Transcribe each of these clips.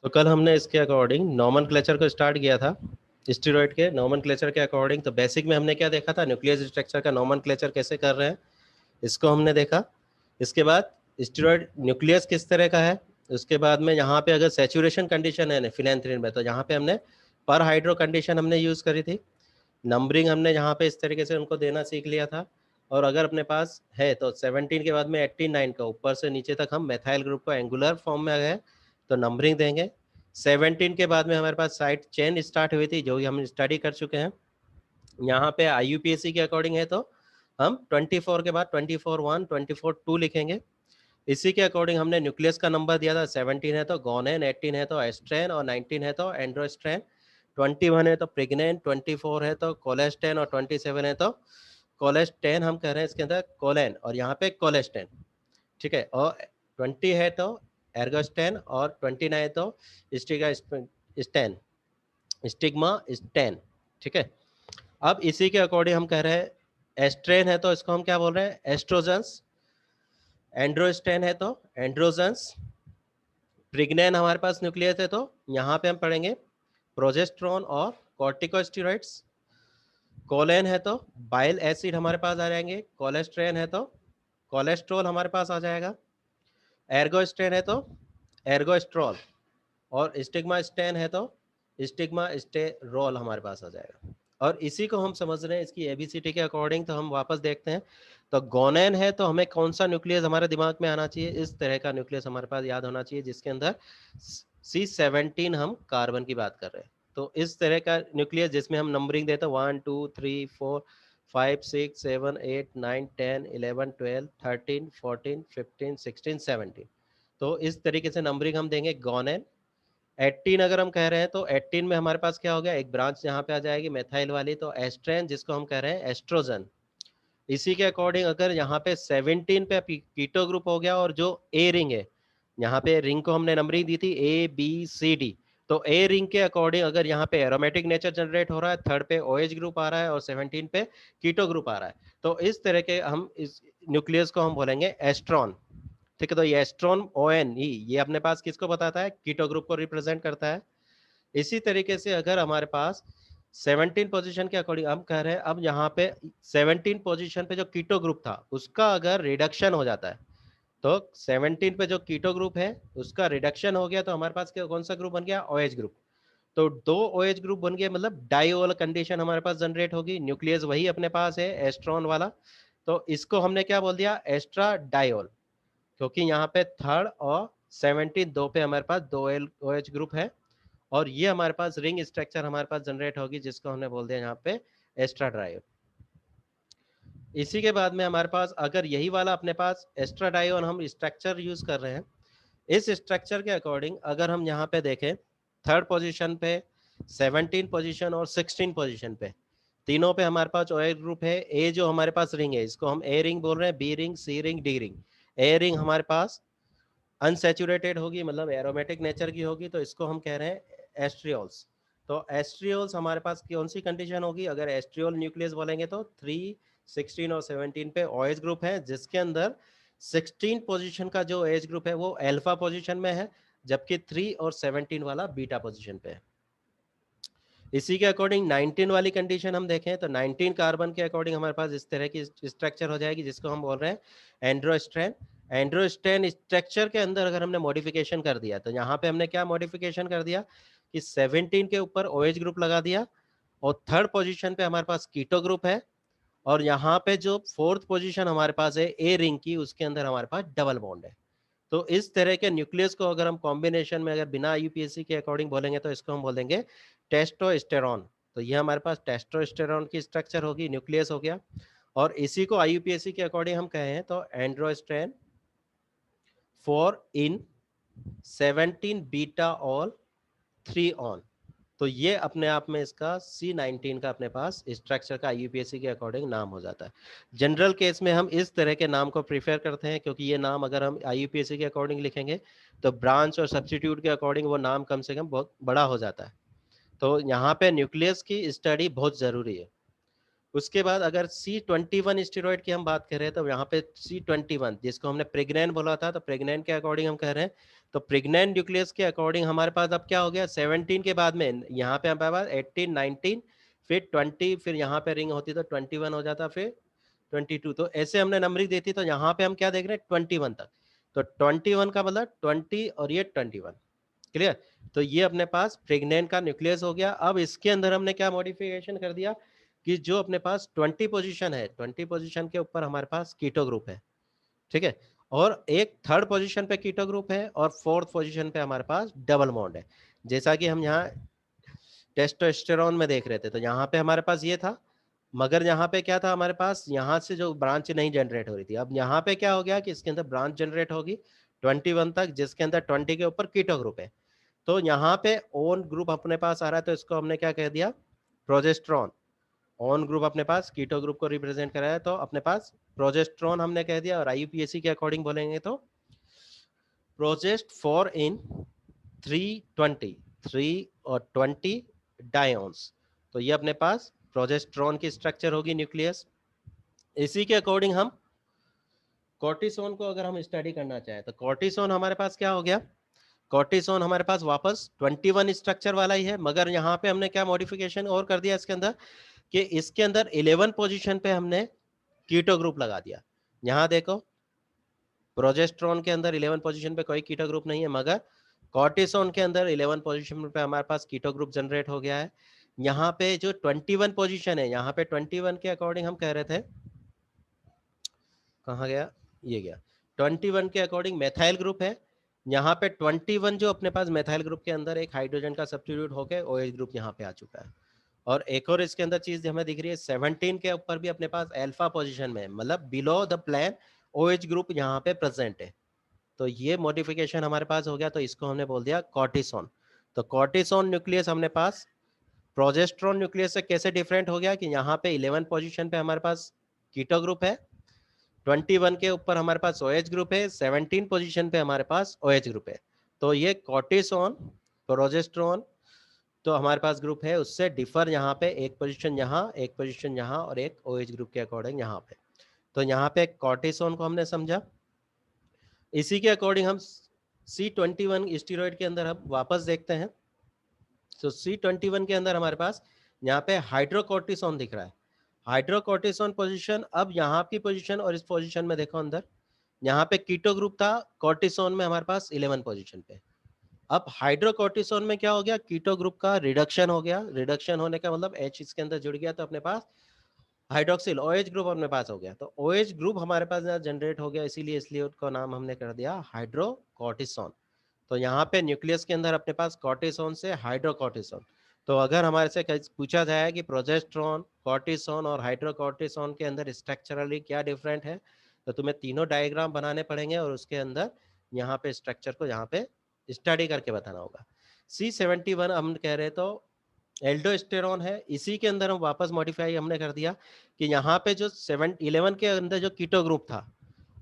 तो कल हमने इसके अकॉर्डिंग नॉमेनक्लेचर को स्टार्ट किया था, स्टेरॉइड के नॉमेनक्लेचर के अकॉर्डिंग। तो बेसिक में हमने क्या देखा था, न्यूक्लियस स्ट्रक्चर का नॉमेनक्लेचर कैसे कर रहे हैं इसको हमने देखा। इसके बाद स्टेरॉइड न्यूक्लियस किस तरह का है, उसके बाद में यहाँ पे अगर सैचुरेशन कंडीशन है फिनाइलथ्रीन में, तो यहाँ पे हमने पर हाइड्रो कंडीशन हमने यूज़ करी थी। नंबरिंग हमने यहाँ पे इस तरीके से उनको देना सीख लिया था। और अगर अपने पास है तो 17 के बाद में 89 का ऊपर से नीचे तक हम मेथाइल ग्रुप को एंगुलर फॉर्म में आ गए तो नंबरिंग देंगे। 17 के बाद में हमारे पास साइड चेन स्टार्ट हुई थी जो हम स्टडी कर चुके हैं। यहाँ पे IUPAC के अकॉर्डिंग है तो हम 24 के बाद 24(1), 24(2) लिखेंगे। इसी के अकॉर्डिंग हमने न्यूक्लियस का नंबर दिया था, 17 है तो गोनेन, 18 है तो एस्ट्रेन और 19 है तो एंड्रोस्ट्रेन, 21 है तो प्रेग्नेंट, 24 है तो कोलेस्टेन और 27 है तो कोलेस्टेन हम कह रहे हैं इसके अंदर कोलेन और यहाँ पे कोलेस्टेन। ठीक है, और 20 है तो एर्गोस्टेन और 29 है तो स्टेन, स्टिग्मा स्टेन। ठीक है, अब इसी के अकॉर्डिंग हम कह रहे हैं एस्ट्रेन है तो इसको हम क्या बोल रहे हैं, एस्ट्रोजेंस। एंड्रोस्टेन है तो एंड्रोजेंस। प्रिग्नेन हमारे पास न्यूक्लियस है तो यहाँ पे हम पढ़ेंगे प्रोजेस्ट्रॉन और कॉर्टिकोस्टेरॉइड्स। कोलेन है तो बाइल एसिड हमारे पास आ जाएंगे। कोलेस्ट्रेन है तो कोलेस्ट्रॉल हमारे पास आ जाएगा। एर्गोस्टेन है तो एर्गोस्ट्रॉल और स्टिग्मा स्टेन है तो स्टिग्मा स्टेरोल हमारे पास आ जाएगा। और इसी को हम समझ रहे हैं इसकी एबीसीडी के अकॉर्डिंग। तो हम वापस देखते हैं, तो गोनेन है तो हमें कौन सा न्यूक्लियस हमारे दिमाग में आना चाहिए, इस तरह का न्यूक्लियस हमारे पास याद होना चाहिए जिसके अंदर C17 हम कार्बन की बात कर रहे हैं। तो इस तरह का न्यूक्लियस जिसमें हम नंबरिंग देते हैं 1 2 3 4 5 6 7 8 9 10 11 12 13 14 15 16 17। तो इस तरीके से नंबरिंग हम देंगे गोनेन। 18 अगर हम कह रहे हैं तो 18 में हमारे पास क्या हो गया, एक ब्रांच यहाँ पे आ जाएगी मेथाइल वाली, तो एस्ट्रेन जिसको हम कह रहे हैं एस्ट्रोजन। इसी के अकॉर्डिंग अगर यहाँ पे 17 पे कीटो ग्रुप हो गया और जो ए रिंग है, यहाँ पे रिंग को हमने नंबरिंग दी थी ABCD। तो ए रिंग के अकॉर्डिंग अगर यहाँ पे एरोमेटिक नेचर जनरेट हो रहा है, थर्ड पे OH ग्रुप आ रहा है और 17 पे कीटो ग्रुप आ रहा है, तो इस तरह के हम इस न्यूक्लियस को हम बोलेंगे एस्ट्रॉन। ठीक है, तो ये एस्ट्रॉन ON ये अपने पास किसको बताता है, कीटो ग्रुप को रिप्रेजेंट करता है। इसी तरीके से अगर हमारे पास 17 पोजीशन के अकॉर्डिंग हम कह रहे हैं, अब यहाँ पे 17 पोजीशन पे जो कीटो ग्रुप था उसका अगर रिडक्शन हो जाता है, तो 17 पे जो कीटो ग्रुप है उसका रिडक्शन हो गया तो हमारे पास कौन सा ग्रुप बन गया, OH ग्रुप। तो 2 OH ग्रुप बन गए, मतलब डाइओल कंडीशन हमारे पास जनरेट होगी। न्यूक्लियस वही अपने पास है एस्ट्रॉन वाला, तो इसको हमने क्या बोल दिया, एस्ट्रा डाइओल, क्योंकि यहाँ पे थर्ड और 17 दो पे हमारे पास 2 OH ग्रुप है और ये हमारे पास रिंग स्ट्रक्चर हमारे पास जनरेट होगी जिसको हमने बोल दिया यहाँ पे एस्ट्रा ड्राइव। इसी के बाद में हमारे पास अगर यही वाला अपने पास एस्ट्राडाइओन हम स्ट्रक्चर यूज कर रहे हैं, इस स्ट्रक्चर के अकॉर्डिंग अगर हम यहाँ पे देखें थर्ड पोजीशन पे, 17 पोजीशन और 16 पोजीशन पे, तीनों पे हमारे पास OH ग्रुप है। ए जो हमारे पास रिंग है इसको हम ए रिंग बोल रहे हैं, B ring, C ring, D ring. A ring हमारे पास अनसैचुरेटेड होगी, मतलब एरोमेटिक नेचर की होगी, तो इसको हम कह रहे हैं एस्ट्रियोल्स। तो एस्ट्रियोल्स हमारे पास कौन सी कंडीशन होगी, अगर एस्ट्रियोल न्यूक्लियस बोलेंगे तो 3, 16 और 17 पे OH ग्रुप है, जिसके अंदर 16 पोजीशन का जो OH ग्रुप है वो अल्फा पोजीशन में है, जबकि 3 और 17 वाला बीटा पोजीशन पे है। इसी के अकॉर्डिंग 19 वाली कंडीशन हम देखें तो 19 कार्बन के अकॉर्डिंग हमारे पास इस तरह की स्ट्रक्चर हो जाएगी जिसको हम बोल रहे हैं एंड्रोस्ट्रेन। एंड्रोस्ट्रेन स्ट्रक्चर के अंदर अगर हमने मॉडिफिकेशन कर दिया तो यहाँ पे हमने क्या मॉडिफिकेशन कर दिया कि 17 के ऊपर OH ग्रुप लगा दिया और थर्ड पोजीशन पे हमारे पास कीटो ग्रुप है और यहाँ पे जो फोर्थ पोजीशन हमारे पास है ए रिंग की, उसके अंदर हमारे पास डबल बॉन्ड है। तो इस तरह के न्यूक्लियस को अगर हम कॉम्बिनेशन में अगर बिना IUPAC के अकॉर्डिंग बोलेंगे तो इसको हम बोल देंगे टेस्टोस्टेरॉन। तो ये हमारे पास टेस्टोस्टेरॉन की स्ट्रक्चर होगी, न्यूक्लियस हो गया। और इसी को IUPAC के अकॉर्डिंग हम कहें तो एंड्रोस्ट्रेन 4 इन 17 बीटा ऑल 3 ऑन। तो ये अपने आप में इसका C19 का अपने पास स्ट्रक्चर का IUPAC के अकॉर्डिंग नाम हो जाता है। जनरल केस में हम इस तरह के नाम को प्रीफर करते हैं क्योंकि ये नाम अगर हम IUPAC के अकॉर्डिंग लिखेंगे तो ब्रांच और सब्स्टिट्यूट के अकॉर्डिंग वो नाम कम से कम बहुत बड़ा हो जाता है। तो यहाँ पे न्यूक्लियस की स्टडी बहुत जरूरी है। उसके बाद अगर C21 स्टेरॉइड की हम बात करें तो यहाँ पे C21 जिसको हमने प्रेग्नेंट बोला था, तो प्रेग्नेंट के अकॉर्डिंग हम कह रहे हैं, तो प्रेग्नेंट न्यूक्लियस के अकॉर्डिंग हमारे पास अब क्या हो गया, 17 के बाद में यहाँ पे हमारे पास 18, 19, फिर 20, फिर यहाँ पे रिंग होती तो 21 हो जाता, फिर 22, तो ऐसे हमने नंबरिंग देती, तो यहाँ पे हम क्या देख रहे हैं 21 तक, तो 21 का मतलब 20 और ये 21, क्लियर। तो ये अपने पास प्रेग्नेंट का न्यूक्लियस हो गया। अब इसके अंदर हमने क्या मॉडिफिकेशन कर दिया कि जो अपने पास 20 पोजीशन है, 20 पोजीशन के ऊपर हमारे पास कीटो ग्रुप है, ठीक है, और एक थर्ड पोजीशन पे कीटो ग्रुप है और फोर्थ पोजीशन पे हमारे पास डबल बॉन्ड है, जैसा कि हम यहाँ टेस्टोस्टेरोन में देख रहे थे। तो यहाँ पे हमारे पास ये था, मगर यहाँ पे क्या था हमारे पास, यहाँ से जो ब्रांच नहीं जनरेट हो रही थी, अब यहाँ पे क्या हो गया कि इसके अंदर ब्रांच जनरेट होगी 21 तक, जिसके अंदर 20 के ऊपर कीटो ग्रुप है। तो यहाँ पे ओन ग्रुप अपने पास आ रहा है, तो इसको हमने क्या कह दिया, प्रोजेस्ट्रॉन। ऑन ग्रुप अपने पास कीटो ग्रुप को रिप्रेजेंट कराया है, तो अपने पास प्रोजेस्ट्रॉन हमने कह दिया, और आईयूपीएसी के अकॉर्डिंग बोलेंगे तो प्रोजेस्ट फॉर इन 320, 3 और 20 डायोन्स। तो ये अपने पास प्रोजेस्ट्रॉन की स्ट्रक्चर होगी न्यूक्लियस। इसी के अकॉर्डिंग हम कॉर्टिसोन को अगर हम स्टडी करना चाहें, तो कॉर्टिसोन हमारे पास क्या हो गया, कॉर्टिसोन हमारे पास वापस 21 स्ट्रक्चर वाला ही है, मगर यहाँ पे हमने क्या मॉडिफिकेशन और कर दिया इसके अंदर कि इसके अंदर 11 पोजीशन पे हमने कीटो ग्रुप लगा दिया। यहाँ देखो प्रोजेस्ट्रॉन के अंदर 11 पोजीशन पे कोई कीटो ग्रुप नहीं है, मगर कॉर्टिसोन के अंदर 11 पोजीशन पे हमारे पास कीटो ग्रुप जनरेट हो गया है। यहाँ पे जो 21 पोजीशन है, यहाँ पे 21 के अकॉर्डिंग हम कह रहे थे, कहाँ गया, ये गया 21 के अकॉर्डिंग मेथाइल ग्रुप है। यहाँ पे 21 जो अपने पास मेथाइल ग्रुप के अंदर एक हाइड्रोजन का सब्स्टिट्यूट होकर OH ग्रुप यहाँ पे आ चुका है। और एक और इसके अंदर चीज हमें दिख रही है, 17 के ऊपर भी अपने पास अल्फा पोजीशन में, मतलब below the plane OH group यहाँ पे प्रेजेंट है। तो ये मॉडिफिकेशन हमारे पास हो गया, तो इसको हमने बोल दिया कॉर्टिसोन। तो कॉर्टिसोन न्यूक्लियस हमने पास प्रोजेस्ट्रॉन न्यूक्लियस से कैसे डिफरेंट हो गया कि यहाँ पे 11 पोजीशन पे हमारे पास कीटो ग्रुप है, 21 के ऊपर हमारे पास OH ग्रुप है, 17 पोजीशन पे हमारे पास OH ग्रुप है। तो ये कॉर्टिसोन, प्रोजेस्ट्रॉन तो हमारे पास ग्रुप है, उससे डिफर यहाँ पे एक पोजीशन यहाँ, एक पोजीशन यहाँ, और एक OH ग्रुप के अकॉर्डिंग यहाँ पे। तो यहाँ पे कॉर्टिसोन को हमने समझा। इसी के अकॉर्डिंग हम C21 स्टीरॉइड के अंदर हम वापस देखते हैं। तो C21 के अंदर हमारे पास यहाँ पे हाइड्रोकॉर्टिसोन दिख रहा है। हाइड्रोकॉर्टिसोन पोजीशन, अब यहाँ की पोजीशन और इस पोजीशन में देखो अंदर, यहाँ पे कीटो ग्रुप था, कॉर्टिसोन में हमारे पास 11 पोजीशन पे। अब हाइड्रोकॉर्टिसोन में क्या हो गया, कीटो ग्रुप का रिडक्शन हो गया। रिडक्शन होने का मतलब H इसके अंदर जुड़ गया, तो अपने पास हाइड्रोक्सिल OH ग्रुप अपने पास हो गया। तो OH ग्रुप हमारे पास जनरेट हो गया, इसीलिए इसलिए उसका नाम हमने कर दिया हाइड्रोकॉर्टिसोन। तो यहाँ पे न्यूक्लियस के अंदर अपने पास कॉर्टिसोन से हाइड्रोकॉर्टिसोन। तो अगर हमारे से पूछा जाए कि प्रोजेस्ट्रॉन, कॉर्टिसोन और हाइड्रोकॉर्टिसोन के अंदर स्ट्रक्चरली क्या डिफरेंट है, तो तुम्हें तीनों डायग्राम बनाने पड़ेंगे और उसके अंदर यहाँ पे स्ट्रक्चर को यहाँ पे स्टडी करके बताना होगा। C71 हम कह रहे तो एल्डोस्टेरॉन है, इसी के अंदर हम वापस मॉडिफाई हमने कर दिया कि यहाँ पे जो 11 के अंदर जो कीटो ग्रुप था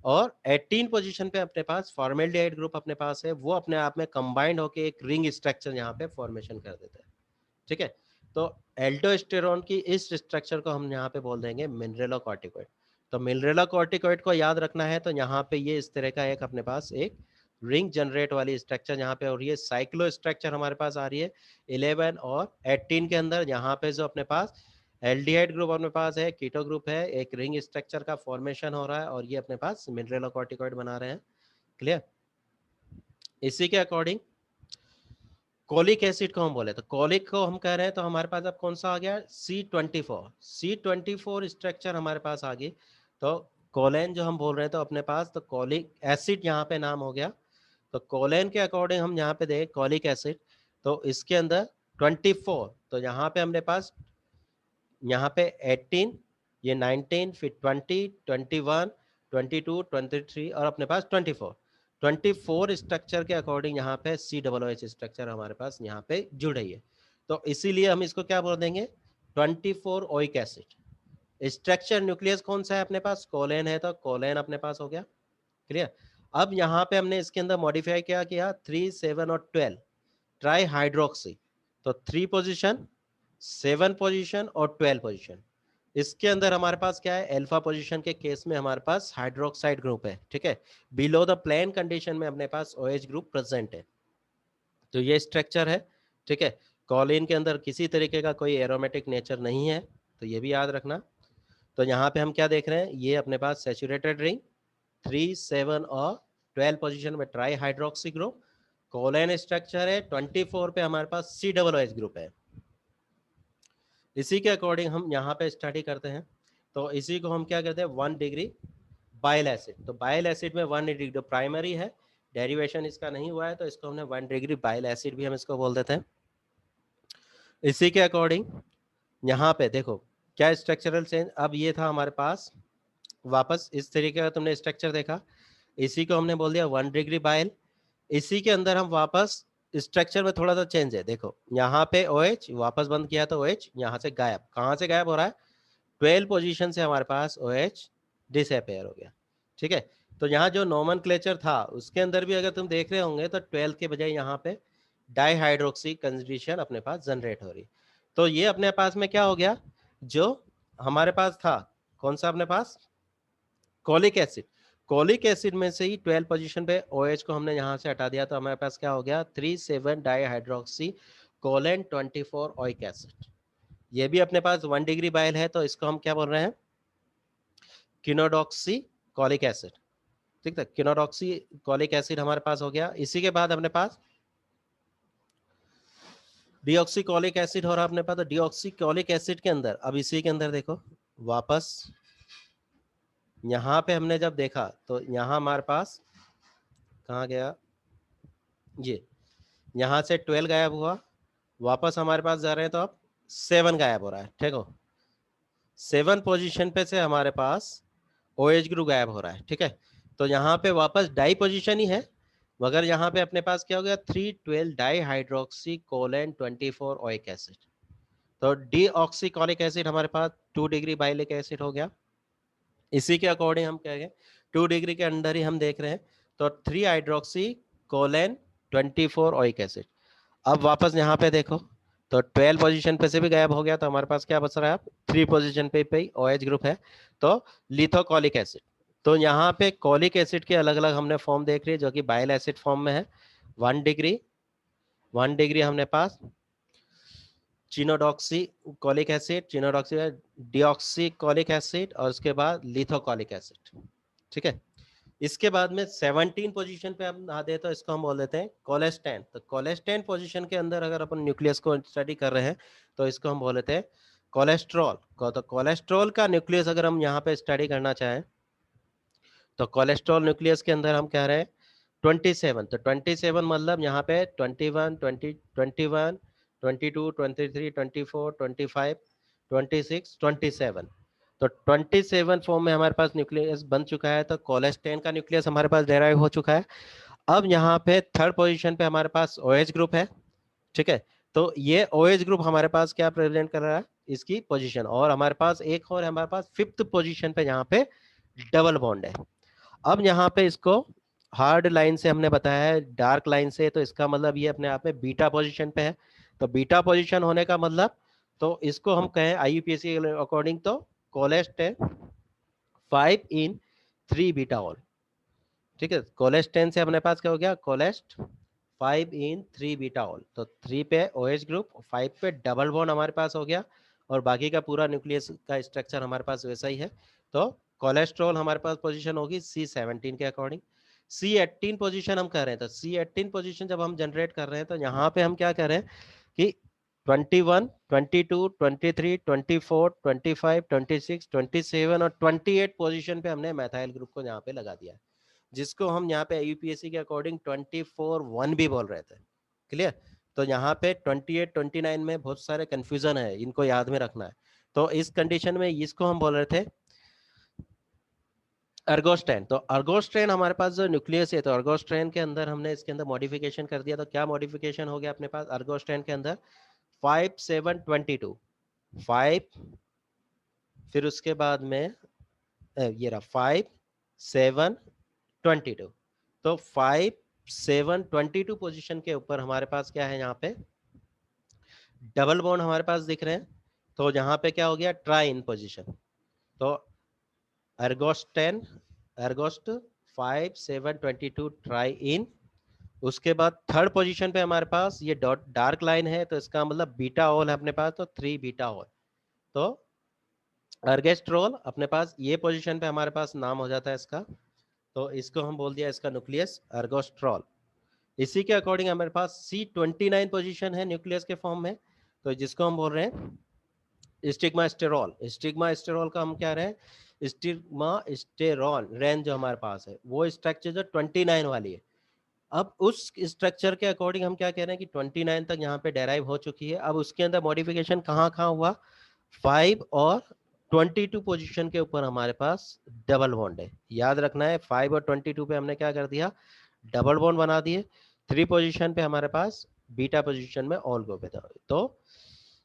और 18 पोजीशन पे अपने पास फॉर्मेल्डिहाइड ग्रुप अपने पास है, वो अपने आप में कंबाइंड होकर एक रिंग स्ट्रक्चर यहाँ पे फॉर्मेशन कर देता है, ठीक है। तो एल्डोस्टेरॉन की इस स्ट्रक्चर को हम यहाँ पे बोल देंगे मिनरेलोकॉर्टिकॉइड। तो मिनरेलोकॉर्टिकॉइड को याद रखना है, तो यहाँ पे ये इस तरह का एक अपने पास एक रिंग जनरेट वाली स्ट्रक्चर यहाँ पे, और ये साइक्लो स्ट्रक्चर हमारे पास आ रही है 11 और 18 के अंदर। यहाँ पे जो अपने पास एल्डिहाइड ग्रुप अपने पास है, कीटो ग्रुप है, एक रिंग स्ट्रक्चर का फॉर्मेशन हो रहा है, और ये अपने पास मिनरेलोकॉर्टिकॉइड बना रहे हैं, क्लियर। इसी के अकॉर्डिंग कोलिक एसिड को हम बोले, तो कोलिक को हम कह रहे हैं, तो हमारे पास अब कौन सा आ गया, C24 स्ट्रक्चर हमारे पास आ गई। तो कोलेन जो हम बोल रहे हैं, तो अपने पास तो कोलिक एसिड यहाँ पे नाम हो गया। तो कोलेन के अकॉर्डिंग हम यहाँ पे देखें कोलिक एसिड, तो इसके अंदर 24, तो यहाँ पे हमने पास यहाँ पे 18, ये 19, फिर 20, 21, 22, 23 और अपने पास 24 स्ट्रक्चर के अकॉर्डिंग यहाँ पे COOH स्ट्रक्चर हमारे पास यहाँ पे जुड़ रही है। तो इसीलिए हम इसको क्या बोल देंगे, 24 ओइक एसिड। स्ट्रक्चर न्यूक्लियस कौन सा है अपने पास, कोलेन है, तो कोलेन अपने पास हो गया, क्लियर। अब यहाँ पे हमने इसके अंदर मॉडिफाई क्या किया, 3, 7 और 12 ट्राई हाइड्रोक्सी। तो 3 पोजीशन, 7 पोजीशन और 12 पोजीशन। इसके अंदर हमारे पास क्या है, अल्फा पोजीशन के केस में हमारे पास हाइड्रोक्साइड ग्रुप है, ठीक है। बिलो द प्लेन कंडीशन में अपने पास OH ग्रुप प्रेजेंट है। तो ये स्ट्रक्चर है, ठीक है। कॉलिन के अंदर किसी तरीके का कोई एरोमेटिक नेचर नहीं है, तो ये भी याद रखना। तो यहाँ पे हम क्या देख रहे हैं, ये अपने पास सैचुरेटेड रिंग 3, 7 और 12 पोजीशन में ट्राई हाइड्रोक्सी ग्रुप, कोलेन स्ट्रक्चर है, 24 पे हमारे पास COOH ग्रुप है। इसी के अकॉर्डिंग हम यहाँ पे स्टडी करते हैं। तो इसी को हम क्या कहते हैं, 1 डिग्री बाइल एसिड। तो बाइल एसिड में 1 डिग्री जो प्राइमरी है, डेरिवेशन इसका नहीं हुआ है, तो इसको हमने 1 डिग्री बाइल एसिड भी हम इसको बोल देते हैं। इसी के अकॉर्डिंग यहाँ पे देखो क्या स्ट्रक्चरल चेंज, अब ये था हमारे पास वापस इस तरीके का तुमने स्ट्रक्चर देखा, इसी को हमने बोल दिया 1 डिग्री बाइल। इसी के अंदर हम वापस स्ट्रक्चर में थोड़ा सा चेंज है, देखो यहाँ पे OH वापस बंद किया तो OH यहाँ से गायब, कहाँ से गायब हो रहा है, 12 पोजीशन से हमारे पास OH डिसअपेयर हो गया, ठीक है। तो यहाँ जो नोमेनक्लेचर था उसके अंदर भी अगर तुम देख रहे होंगे तो 12 के बजाय यहाँ पे डाईहाइड्रोक्सी कंजूगेशन अपने पास जनरेट हो रही। तो ये अपने पास में क्या हो गया, जो हमारे पास था कौन सा अपने पास, कॉलिक एसिड। कॉलिक एसिड में से ही 12 पोजीशन पे OH को हमने यहाँ से हटा दिया, तो हमारे पास क्या हो गया 3,7 डाईहाइड्रोक्सी कोलेन 24 ओइक एसिड। ये भी अपने पास 1 डिग्री बाइल है, तो इसको हम क्या बोल रहे हैं, किनोडॉक्सी कॉलिक एसिड, ठीक है। किनोडॉक्सी कॉलिक एसिड हमारे पास हो गया। इसी के बाद अपने पास डीऑक्सीकॉलिक एसिड हो रहा अपने पास। तो डीऑक्सीकॉलिक एसिड के अंदर अब इसी के अंदर देखो वापस यहाँ पे हमने जब देखा तो यहाँ हमारे पास कहाँ गया, ये यहाँ से 12 गायब हुआ, वापस हमारे पास जा रहे हैं तो अब 7 गायब हो रहा है, ठीक हो। 7 पोजीशन पे से हमारे पास OH ग्रुप गायब हो रहा है, ठीक है। तो यहाँ पे वापस डाई पोजीशन ही है, मगर यहाँ पे अपने पास क्या हो गया 312 डाई हाइड्रोक्सी कोलेन 24 ओइक एसिड। तो डीऑक्सीकॉलिक एसिड हमारे पास 2 डिग्री बाइलिक एसिड हो गया। इसी के अकॉर्डिंग हम कहेंगे 2 डिग्री के अंदर ही हम देख रहे हैं, तो 3 हाइड्रोक्सी कोलेन 24 ओइक एसिड। अब वापस यहाँ पे देखो तो 12 पोजीशन पे से भी गायब हो गया, तो हमारे पास क्या बच रहा है, 3 पोजीशन पे OH ग्रुप है, तो लिथोकॉलिक एसिड। तो यहाँ पे कॉलिक एसिड के अलग अलग हमने फॉर्म देख रही है, जो कि बाइल एसिड फॉर्म में है। 1 डिग्री हमने पास chenodeoxy cholic acid, chenodeoxy deoxy cholic acid, और उसके बाद लिथोकॉलिक एसिड, ठीक है। इसके बाद में 17 पोजीशन पे हम आ दे तो इसको हम बोल देते हैं कोलेस्टेन। तो कोलेस्टेन पोजीशन के अंदर अगर अपन न्यूक्लियस को स्टडी कर रहे हैं तो इसको हम बोल देते हैं कोलेस्ट्रॉल। तो कोलेस्ट्रॉल का न्यूक्लियस अगर हम यहाँ पे स्टडी करना चाहें तो कोलेस्ट्रॉल न्यूक्लियस के अंदर हम कह रहे हैं 27। तो 27 मतलब यहाँ पे 21, 20, 21, 22, 23, 24, 25, 26, 27। तो 27 फॉर्म में हमारे पास न्यूक्लियस बन चुका है, तो कोलेस्टेन का न्यूक्लियस हमारे पास डेराइव हो चुका है। अब यहाँ पे थर्ड पोजीशन पे हमारे पास OH ग्रुप है, ठीक है। तो ये OH ग्रुप हमारे पास क्या प्रेजेंट कर रहा है, इसकी पोजीशन, और हमारे पास एक और हमारे पास 5th पोजीशन पे यहाँ पे डबल बॉन्ड है। अब यहाँ पे इसको हार्ड लाइन से हमने बताया है, डार्क लाइन से, तो इसका मतलब ये अपने आप में बीटा पोजीशन पे है। तो बीटा पोजीशन होने का मतलब, तो इसको हम कहें IUPAC के अकॉर्डिंग तो कोलेस्टेन 5 इन 3 बीटा ऑल, ठीक है। कोलेस्टेन से अपने पास क्या हो गया, कोलेस्ट 5 इन 3 बीटा ऑल। तो 3 पे OH ग्रुप, 5 पे डबल बॉन्ड हमारे पास हो गया, और बाकी का पूरा न्यूक्लियस का स्ट्रक्चर हमारे पास वैसा ही है। तो कोलेस्ट्रॉल हमारे पास पोजीशन होगी C17 के अकॉर्डिंग। C18 पोजीशन हम कह रहे हैं, तो C18 पोजीशन जब हम जनरेट कर रहे हैं तो यहाँ पे हम क्या कह रहे हैं कि 21, 22, 23, 24, 25, 26, 27 और 28 पोजीशन पे हमने मैथाइल ग्रुप को यहाँ पे लगा दिया है, जिसको हम यहाँ पे IUPAC के अकॉर्डिंग 24-1 भी बोल रहे थे। क्लियर। तो यहाँ पे 28, 29 में बहुत सारे कंफ्यूजन है, इनको याद में रखना है। तो इस कंडीशन में इसको हम बोल रहे थे अर्गोस्ट्रेन। तो अर्गोस्ट्रेन हमारे पास जो न्यूक्लियस है, तो अर्गोस्ट्रेन के अंदर हमने इसके अंदर मॉडिफिकेशन कर दिया। तो क्या मॉडिफिकेशन हो गया अपने पास अर्गोस्ट्रेन के अंदर, 5, 7, 22, 5, फिर उसके बाद में ये रहा 5, 7, 22। तो 5, 7, 22 पोजीशन के ऊपर हमारे पास क्या है, यहाँ पे डबल बॉन्ड हमारे पास दिख रहे हैं, तो यहाँ पे क्या हो गया, ट्राई इन पोजिशन, तो एर्गोस्टेन एर्गोस्ट 5 7 22 ट्राई इन। उसके बाद थर्ड पोजीशन पे हमारे पास ये डॉट डार्क लाइन है, तो इसका मतलब बीटा ऑल है अपने पास, तो 3 बीटा ऑल। तो अर्गेस्ट्रोल अपने पास ये पोजीशन पे हमारे पास नाम हो जाता है इसका, तो इसको हम बोल दिया इसका न्यूक्लियस अर्गोस्ट्रॉल। इसी के अकॉर्डिंग हमारे पास C29 पोजीशन है न्यूक्लियस के फॉर्म में, तो जिसको हम बोल रहे हैं स्टिग्मा स्टेरॉल। स्टिग्मा स्टेरॉल का हम क्या रहे हैं, स्टिग्मा स्टेरॉल रेंज जो हमारे पास है वो स्ट्रक्चर जो 29 वाली है। अब उस स्ट्रक्चर के अकॉर्डिंग हम क्या कह रहे हैं कि 29 तक यहाँ पे डेराइव हो चुकी है। अब उसके अंदर मॉडिफिकेशन कहाँ कहाँ हुआ, 5 और 22 पोजीशन के ऊपर हमारे पास डबल बॉन्ड है, याद रखना है। 5 और 22 पे हमने क्या कर दिया, डबल बॉन्ड बना दिए। 3 पोजीशन पे हमारे पास बीटा पोजीशन में ऑल ग्रुप है, तो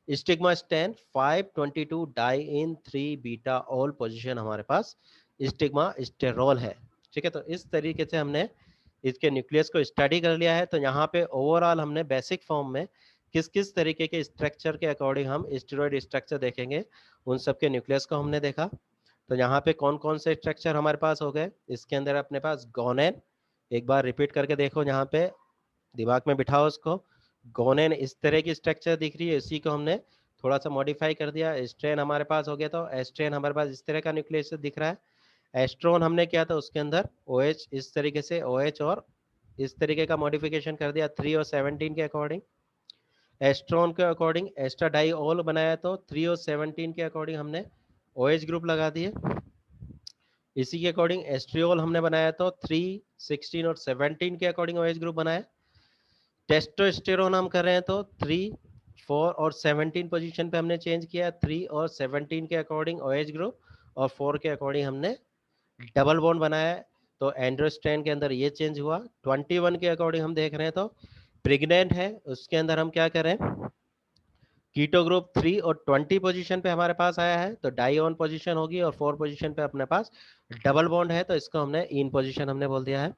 स्टिग्मा स्टैन 5 22 डाई इन 3 बीटा ऑल पोजीशन हमारे पास स्टिग्मा स्टेरॉल है। ठीक है, तो इस तरीके से हमने इसके न्यूक्लियस को स्टडी कर लिया है। तो यहाँ पे ओवरऑल हमने बेसिक फॉर्म में किस किस तरीके के स्ट्रक्चर के अकॉर्डिंग हम स्टेरॉइड स्ट्रक्चर देखेंगे, उन सब के न्यूक्लियस को हमने देखा। तो यहाँ पे कौन कौन से स्ट्रक्चर हमारे पास हो गए, इसके अंदर अपने पास गोनेन, एक बार रिपीट करके देखो, यहाँ पे दिमाग में बिठाओ उसको। गोनेन इस तरह की स्ट्रक्चर दिख रही है, इसी को हमने थोड़ा सा मॉडिफाई कर दिया। स्ट्रेन हमारे पास हो गया, तो एस्ट्रेन हमारे पास इस तरह का न्यूक्लियस दिख रहा है। एस्ट्रोन हमने किया था उसके अंदर OH इस तरीके से, OH और इस तरीके का मॉडिफिकेशन कर दिया 3 और 17 के अकॉर्डिंग। एस्ट्रॉन के अकॉर्डिंग एस्ट्रा डाई ऑल बनाया, तो 3 और 17 के अकॉर्डिंग हमने OH ग्रुप लगा दिए। इसी के अकॉर्डिंग एस्ट्रियोल हमने बनाया, तो 3 16 और 17 के अकॉर्डिंग OH ग्रुप बनाया। टेस्टोस्टेरोन हम कर रहे हैं, तो 3 4 और 17 पोजीशन पे हमने चेंज किया, 3 और 17 के अकॉर्डिंग OH ग्रुप, और 4 के अकॉर्डिंग हमने डबल बॉन्ड बनाया है। तो एंड्रोस्ट्रेन के अंदर ये चेंज हुआ। 21 के अकॉर्डिंग हम देख रहे हैं, तो प्रेग्नेंट है, उसके अंदर हम क्या करें, कीटो ग्रुप 3 और 20 पोजीशन पे हमारे पास आया है, तो डाई ऑन पोजीशन होगी, और 4 पोजीशन पे अपने पास डबल बॉन्ड है, तो इसको हमने इन पोजीशन हमने बोल दिया है।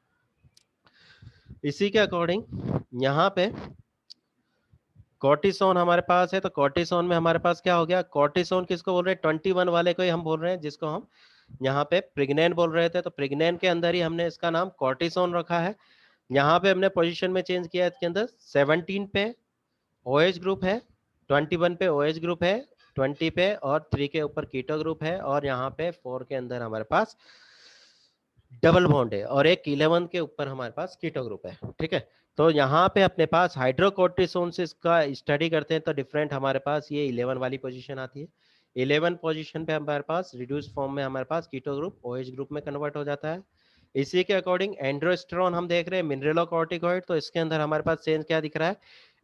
इसी के अकॉर्डिंग यहाँ पे कॉर्टिसोन हमारे पास है, तो कॉर्टिसोन में हमारे पास क्या हो गया, कॉर्टिसोन किसको बोल रहे हैं, 21 वाले को ही हम बोल रहे हैं, जिसको हम यहाँ पे प्रेग्नेंट बोल रहे थे। तो प्रेग्नेंट के अंदर ही हमने इसका नाम कॉर्टिसोन रखा है। यहाँ पे हमने पोजीशन में चेंज किया है, इसके अंदर 17 पे OH ग्रुप है, 21 पे OH ग्रुप है, 20 पे और 3 के ऊपर कीटो ग्रुप है, और यहाँ पे 4 के अंदर हमारे पास डबल बॉन्ड है, और एक 11 के ऊपर हमारे पास कीटो ग्रुप है। ठीक है, तो यहाँ पे अपने पास हाइड्रोकोर्टिसोन से इसका स्टडी करते हैं, तो डिफरेंट हमारे पास ये 11 वाली पोजीशन आती है। 11 पोजीशन पे हमारे पास रिड्यूस फॉर्म में हमारे पास कीटो ग्रुप OH ग्रुप में कन्वर्ट हो जाता है। इसी के अकॉर्डिंग एंड्रोस्टेरोन हम देख रहे हैं मिनरलोकॉर्टिकॉइड, तो इसके अंदर हमारे पास चेंज क्या दिख रहा है,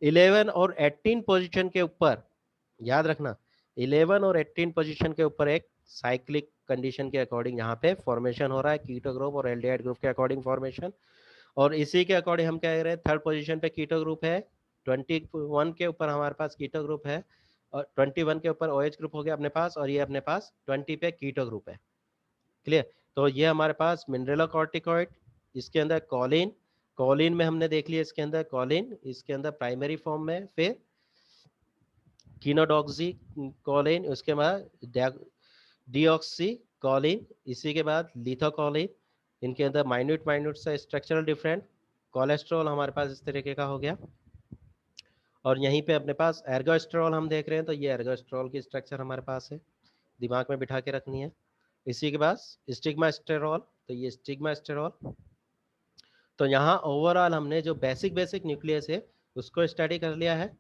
11 और 18 पोजीशन के ऊपर, याद रखना 11 और 18 पोजीशन के ऊपर एक साइक्लिक कंडीशन के अकॉर्डिंग यहाँ पे फॉर्मेशन हो रहा है कीटो ग्रुप और एल्डिहाइड ग्रुप के अकॉर्डिंग फॉर्मेशन। और इसी के अकॉर्डिंग हम क्या कह रहे हैं, थर्ड पोजीशन पे कीटो ग्रुप है, 21 के ऊपर हमारे पास कीटो ग्रुप है, और 21 के ऊपर OH ग्रुप हो गया अपने पास, और ये अपने पास 20 पे कीटो ग्रुप है। क्लियर, तो ये हमारे पास मिनरलोकॉर्टिकॉइड, इसके अंदर कॉलिन, कॉलिन में हमने देख लिया, इसके अंदर कॉलिन, इसके अंदर प्राइमरी फॉर्म में, फिर कीनोडॉक्सी कॉलिन, उसके बाद डीऑक्सी कॉलिन, इसी के बाद लिथोकॉलिन, इनके अंदर माइन्यूट माइन्यूट सा स्ट्रक्चरल डिफरेंट। कोलेस्ट्रॉल हमारे पास इस तरीके का हो गया, और यहीं पे अपने पास एर्गोस्टेरॉल हम देख रहे हैं, तो ये एर्गोस्टेरॉल की स्ट्रक्चर हमारे पास है, दिमाग में बिठा के रखनी है। इसी के बाद स्टिग्मा स्टेरॉल, तो ये स्टिग्मा स्टेरॉल। तो यहाँ ओवरऑल हमने जो बेसिक न्यूक्लियस है उसको स्टडी कर लिया है।